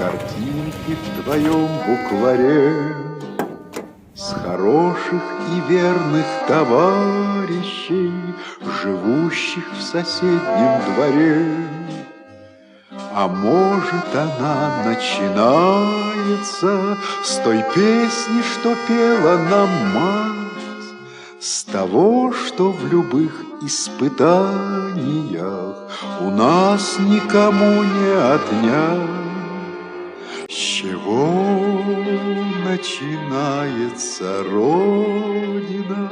картинки в твоем букваре, с хороших и верных товарищей, живущих в соседнем дворе. А может, она начинается с той песни, что пела нам мать, с того, что в любых испытаниях у нас никому не отнять. С чего начинается Родина?